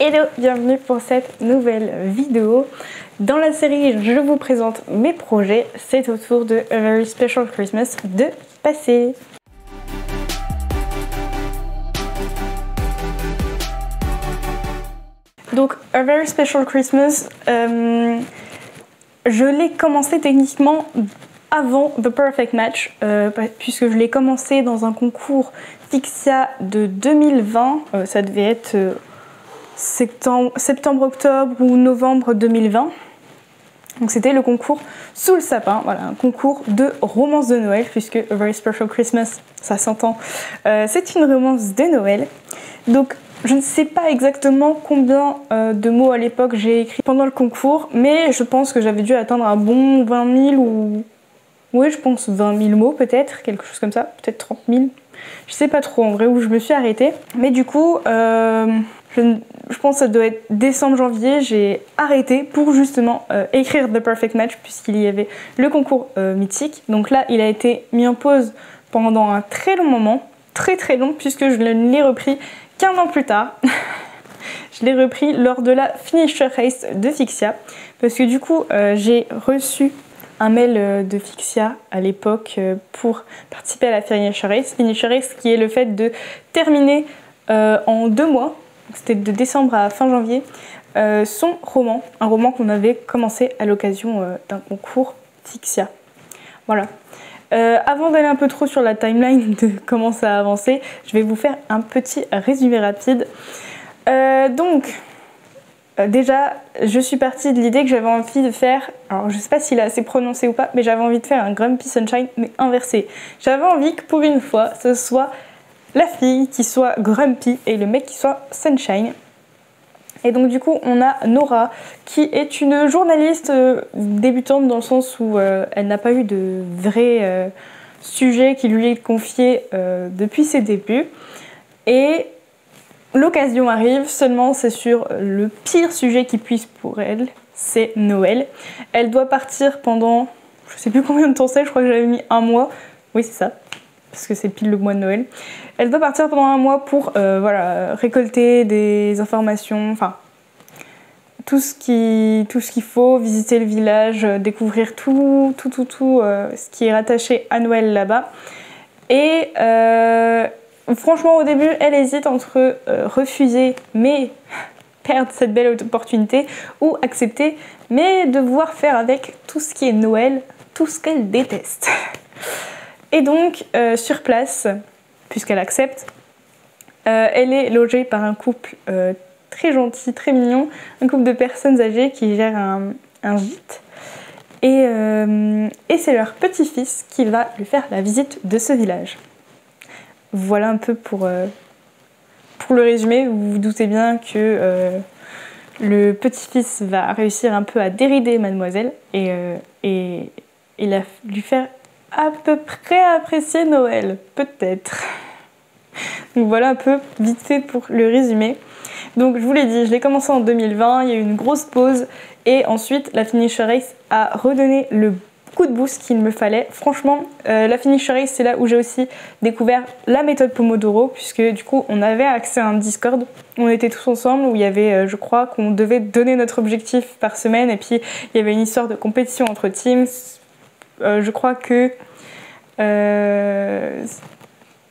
Hello, bienvenue pour cette nouvelle vidéo. Dans la série, je vous présente mes projets. C'est au tour de A Very Special Christmas de passer. Donc, A Very Special Christmas, je l'ai commencé techniquement avant The Perfect Match, puisque je l'ai commencé dans un concours Fixia de 2020. Ça devait être septembre-octobre ou novembre 2020. Donc c'était le concours Sous le sapin, voilà, un concours de romance de Noël, puisque A Very Special Christmas, ça s'entend, c'est une romance de Noël. Donc je ne sais pas exactement combien de mots à l'époque j'ai écrit pendant le concours, mais je pense que j'avais dû atteindre un bon 20 000 ou... Oui, je pense 20 000 mots peut-être, quelque chose comme ça, peut-être 30 000. Je sais pas trop en vrai où je me suis arrêtée. Mais du coup, je pense que ça doit être décembre-janvier, j'ai arrêté pour justement écrire The Perfect Match puisqu'il y avait le concours mythique. Donc là, il a été mis en pause pendant un très long moment, très long, puisque je ne l'ai repris qu'1 an plus tard. Je l'ai repris lors de la Finisher Race de Fixia parce que du coup, j'ai reçu un mail de Fixia à l'époque pour participer à la Finisher Race. Finisher Race qui est le fait de terminer en 2 mois, c'était de décembre à fin janvier, son roman, un roman qu'on avait commencé à l'occasion d'un concours Fixia. Voilà. Avant d'aller un peu trop sur la timeline de comment ça a avancé, je vais vous faire un petit résumé rapide. Déjà, je suis partie de l'idée que j'avais envie de faire, alors je sais pas s'il est assez prononcé ou pas, mais j'avais envie de faire un Grumpy Sunshine, mais inversé. J'avais envie que pour une fois, ce soit la fille qui soit Grumpy et le mec qui soit Sunshine. Et donc du coup, on a Nora, qui est une journaliste débutante dans le sens où elle n'a pas eu de vrai sujet qui lui est confié depuis ses débuts. Et l'occasion arrive, seulement c'est sur le pire sujet qui puisse pour elle, c'est Noël. Elle doit partir pendant, je sais plus combien de temps c'est, je crois que j'avais mis 1 mois. Oui, c'est ça, parce que c'est pile le mois de Noël. Elle doit partir pendant 1 mois pour voilà, récolter des informations, enfin tout ce qu'il faut, visiter le village, découvrir tout ce qui est rattaché à Noël là-bas. Et franchement, au début, elle hésite entre refuser mais perdre cette belle opportunité ou accepter mais devoir faire avec tout ce qui est Noël, tout ce qu'elle déteste. Et donc, sur place, puisqu'elle accepte, elle est logée par un couple très gentil, très mignon, un couple de personnes âgées qui gèrent un gîte. Et c'est leur petit-fils qui va lui faire la visite de ce village. Voilà un peu pour le résumé. Vous vous doutez bien que le petit-fils va réussir un peu à dérider mademoiselle et lui faire à peu près apprécier Noël, peut-être. Donc voilà un peu vite fait pour le résumé. Donc je vous l'ai dit, je l'ai commencé en 2020, il y a eu une grosse pause et ensuite la Finisher Race a redonné le coup de boost qu'il me fallait. Franchement, la Finisher Race, c'est là où j'ai aussi découvert la méthode Pomodoro, puisque du coup on avait accès à un Discord, on était tous ensemble, où il y avait, je crois qu'on devait donner notre objectif par semaine, et puis il y avait une histoire de compétition entre teams. Je crois que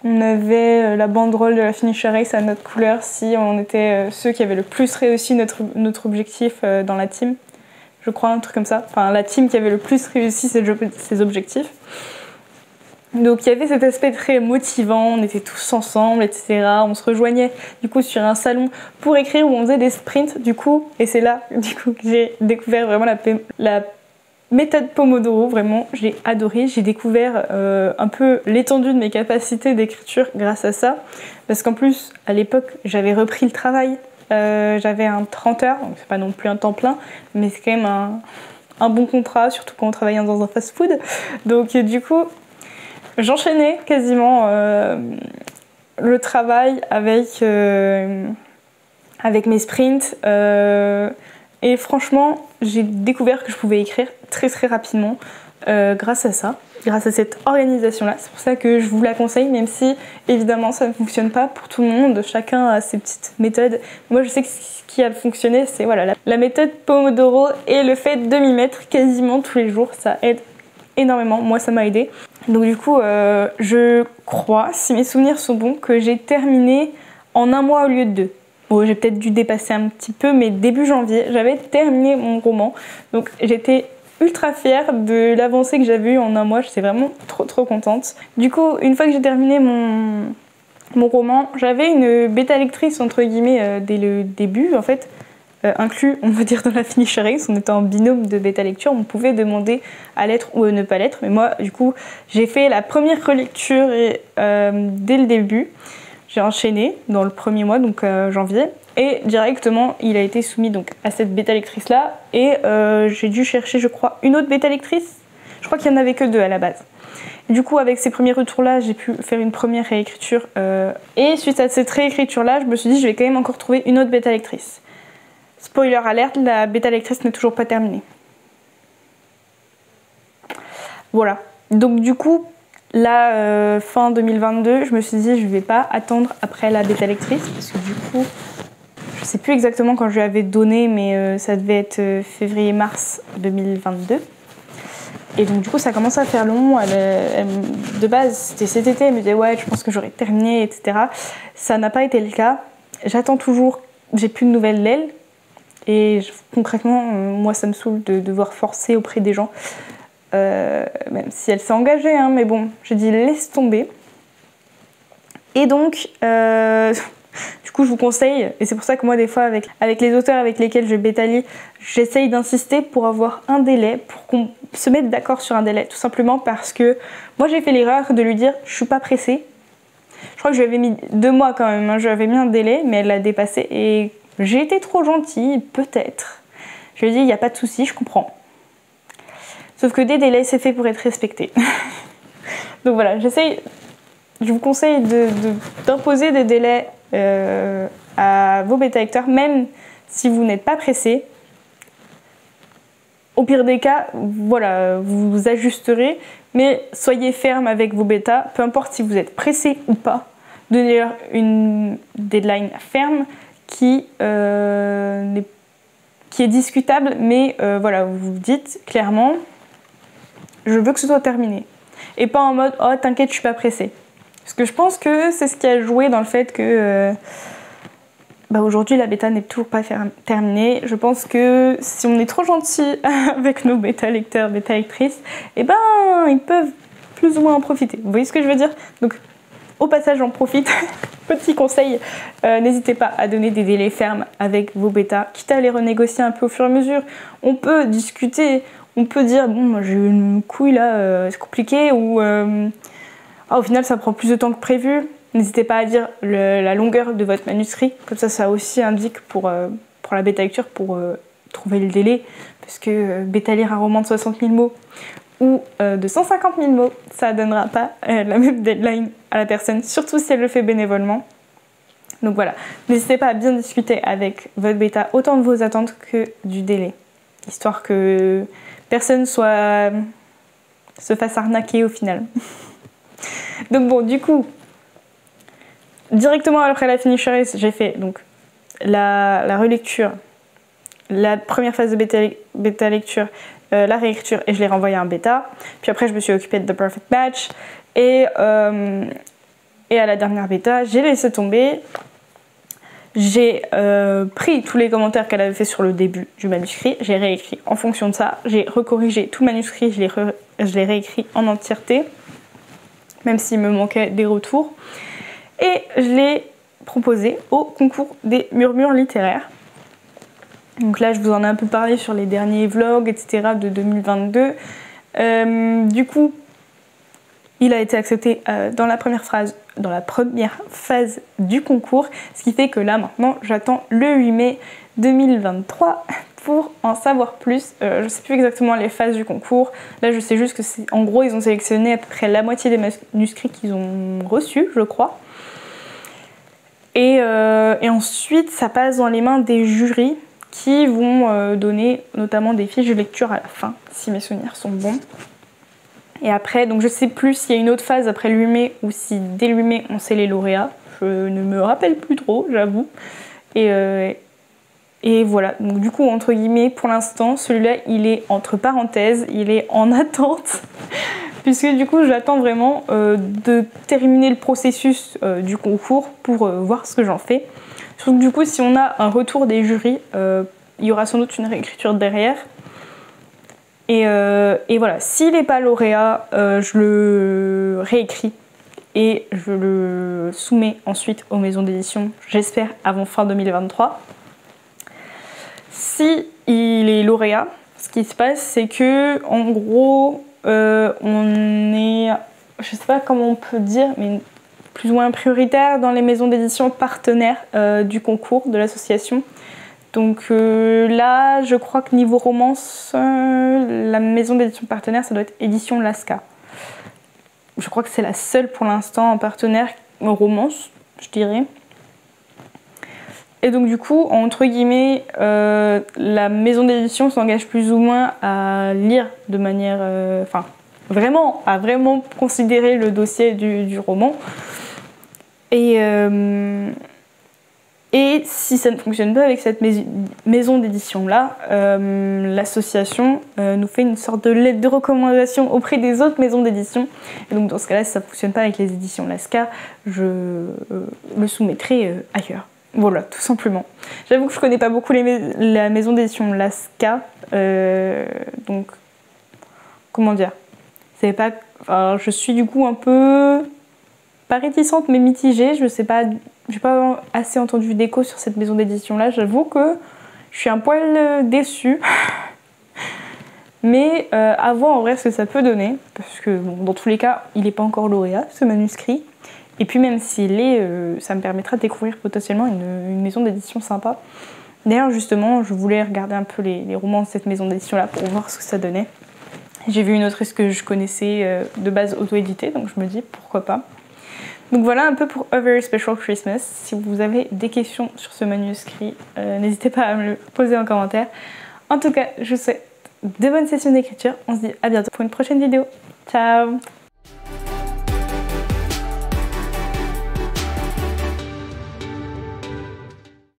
on avait la banderole de la Finisher Race à notre couleur si on était ceux qui avaient le plus réussi notre objectif dans la team. Je crois, un truc comme ça. Enfin, la team qui avait le plus réussi ses objectifs. Donc il y avait cet aspect très motivant, on était tous ensemble, etc. On se rejoignait du coup sur un salon pour écrire où on faisait des sprints du coup. Et c'est là du coup que j'ai découvert vraiment la méthode Pomodoro, vraiment, j'ai adoré. J'ai découvert un peu l'étendue de mes capacités d'écriture grâce à ça. Parce qu'en plus, à l'époque, j'avais repris le travail. J'avais un 30 heures, donc c'est pas non plus un temps plein, mais c'est quand même un bon contrat, surtout quand on travaille dans un fast-food. Donc du coup, j'enchaînais quasiment le travail avec mes sprints. Et franchement, j'ai découvert que je pouvais écrire très rapidement grâce à ça, grâce à cette organisation-là. C'est pour ça que je vous la conseille, même si évidemment ça ne fonctionne pas pour tout le monde. Chacun a ses petites méthodes. Moi, je sais que ce qui a fonctionné, c'est voilà, la méthode Pomodoro et le fait de m'y mettre quasiment tous les jours. Ça aide énormément. Moi, ça m'a aidé. Donc du coup, je crois, si mes souvenirs sont bons, que j'ai terminé en 1 mois au lieu de 2. Bon, j'ai peut-être dû dépasser un petit peu, mais début janvier, j'avais terminé mon roman. Donc j'étais ultra fière de l'avancée que j'avais eue en 1 mois. J'étais vraiment trop contente. Du coup, une fois que j'ai terminé mon roman, j'avais une bêta lectrice entre guillemets dès le début en fait. Inclus, on va dire, dans la finisher race, on était en binôme de bêta lecture, on pouvait demander à l'être ou à ne pas l'être, mais moi, du coup, j'ai fait la première relecture dès le début. J'ai enchaîné dans le premier mois, donc janvier, et directement, il a été soumis donc, à cette bêta lectrice-là, et j'ai dû chercher, je crois, une autre bêta lectrice. Je crois qu'il n'y en avait que 2 à la base. Et du coup, avec ces premiers retours-là, j'ai pu faire une première réécriture, et suite à cette réécriture-là, je me suis dit, je vais quand même encore trouver une autre bêta lectrice. Spoiler alerte, la bêta lectrice n'est toujours pas terminée. Voilà. Donc du coup, là, fin 2022, je me suis dit je vais pas attendre après la bêta lectrice parce que du coup, je sais plus exactement quand je lui avais donné, mais ça devait être février-mars 2022. Et donc du coup, ça commence à faire long. De base, c'était cet été, elle me disait ouais, je pense que j'aurais terminé, etc. Ça n'a pas été le cas. J'attends toujours, j'ai plus de nouvelles d'elle. Et concrètement, moi ça me saoule de devoir forcer auprès des gens, même si elle s'est engagée, hein, mais bon, j'ai dit laisse tomber. Et donc, du coup je vous conseille, et c'est pour ça que moi des fois avec les auteurs avec lesquels je bêta-lis, j'essaye d'insister pour avoir un délai, pour qu'on se mette d'accord sur un délai, tout simplement parce que moi j'ai fait l'erreur de lui dire je suis pas pressée. Je crois que je lui avais mis 2 mois quand même, hein, je lui avais mis un délai, mais elle l'a dépassé et j'ai été trop gentille, peut-être. Je lui ai dit, il n'y a pas de souci, je comprends. Sauf que des délais, c'est fait pour être respecté. Donc voilà, je vous conseille d'imposer des délais à vos bêta-lecteurs, même si vous n'êtes pas pressé. Au pire des cas, voilà, vous vous ajusterez, mais soyez ferme avec vos bêtas, peu importe si vous êtes pressé ou pas. Donnez-leur une deadline ferme qui est discutable, mais voilà, vous dites clairement je veux que ce soit terminé. Et pas en mode oh t'inquiète, je suis pas pressée. Parce que je pense que c'est ce qui a joué dans le fait que aujourd'hui la bêta n'est toujours pas terminée. Je pense que si on est trop gentil avec nos bêta lecteurs, bêta lectrices, et ils peuvent plus ou moins en profiter. Vous voyez ce que je veux dire? Donc au passage, j'en profite. Petit conseil, n'hésitez pas à donner des délais fermes avec vos bêtas, quitte à les renégocier un peu au fur et à mesure. On peut discuter, on peut dire bon, j'ai eu une couille là, c'est compliqué, ou au final ça prend plus de temps que prévu. N'hésitez pas à dire la longueur de votre manuscrit, comme ça aussi indique pour la bêta lecture, pour trouver le délai, parce que bêta lire un roman de 60 000 mots ou de 150 000 mots, ça donnera pas la même deadline à la personne, surtout si elle le fait bénévolement. Donc voilà, n'hésitez pas à bien discuter avec votre bêta, autant de vos attentes que du délai, histoire que personne se fasse arnaquer au final. Donc bon, du coup, directement après la finisher race, j'ai fait donc la relecture, la première phase de bêta lecture, la réécriture, et je l'ai renvoyé en bêta. Puis après je me suis occupée de The Perfect Match, et à la dernière bêta j'ai laissé tomber. J'ai pris tous les commentaires qu'elle avait fait sur le début du manuscrit, j'ai réécrit en fonction de ça, j'ai recorrigé tout le manuscrit, je l'ai réécrit en entièreté, même s'il me manquait des retours, et je l'ai proposé au concours des murmures littéraires. Donc là, je vous en ai un peu parlé sur les derniers vlogs, etc. de 2022. Du coup, il a été accepté dans la première phase du concours, ce qui fait que là, maintenant, j'attends le 8 mai 2023 pour en savoir plus. Je ne sais plus exactement les phases du concours. Là, je sais juste que en gros, ils ont sélectionné à peu près la moitié des manuscrits qu'ils ont reçus, je crois. Et ensuite, ça passe dans les mains des jurys qui vont donner notamment des fiches de lecture à la fin, si mes souvenirs sont bons. Et après, donc je sais plus s'il y a une autre phase après l'UME ou si dès l'UME on sait les lauréats. Je ne me rappelle plus trop, j'avoue. Et voilà, donc du coup, entre guillemets, pour l'instant, celui-là, il est entre parenthèses, il est en attente. Puisque du coup, j'attends vraiment de terminer le processus du concours pour voir ce que j'en fais. Surtout que du coup, si on a un retour des jurys, il y aura sans doute une réécriture derrière. Et voilà, s'il n'est pas lauréat, je le réécris et je le soumets ensuite aux maisons d'édition, j'espère avant fin 2023. Si il est lauréat, ce qui se passe, c'est que en gros, on est, je sais pas comment on peut dire, mais plus ou moins prioritaire dans les maisons d'édition partenaires du concours de l'association. Donc là, je crois que niveau romance, la maison d'édition partenaire, ça doit être Édition Lasca. Je crois que c'est la seule pour l'instant en partenaire en romance, je dirais. Et donc du coup, entre guillemets, la maison d'édition s'engage plus ou moins à lire de manière... Enfin, vraiment, à vraiment considérer le dossier du roman. Et si ça ne fonctionne pas avec cette maison d'édition-là, l'association nous fait une sorte de lettre de recommandation auprès des autres maisons d'édition. Et donc dans ce cas-là, si ça ne fonctionne pas avec les éditions Lasca, je le soumettrai ailleurs. Voilà, tout simplement. J'avoue que je connais pas beaucoup la maison d'édition Lasca, donc comment dire, c'est pas, enfin, je suis du coup un peu pas réticente mais mitigée. Je sais pas, j'ai pas assez entendu d'écho sur cette maison d'édition là. J'avoue que je suis un poil déçue, mais à voir en vrai ce que ça peut donner, parce que bon, dans tous les cas, il n'est pas encore lauréat ce manuscrit. Et puis même s'il l'est, ça me permettra de découvrir potentiellement une maison d'édition sympa. D'ailleurs justement, je voulais regarder un peu les romans de cette maison d'édition-là pour voir ce que ça donnait. J'ai vu une autrice que je connaissais de base auto-éditée, donc je me dis pourquoi pas. Donc voilà un peu pour A Very Special Christmas. Si vous avez des questions sur ce manuscrit, n'hésitez pas à me le poser en commentaire. En tout cas, je vous souhaite de bonnes sessions d'écriture. On se dit à bientôt pour une prochaine vidéo. Ciao!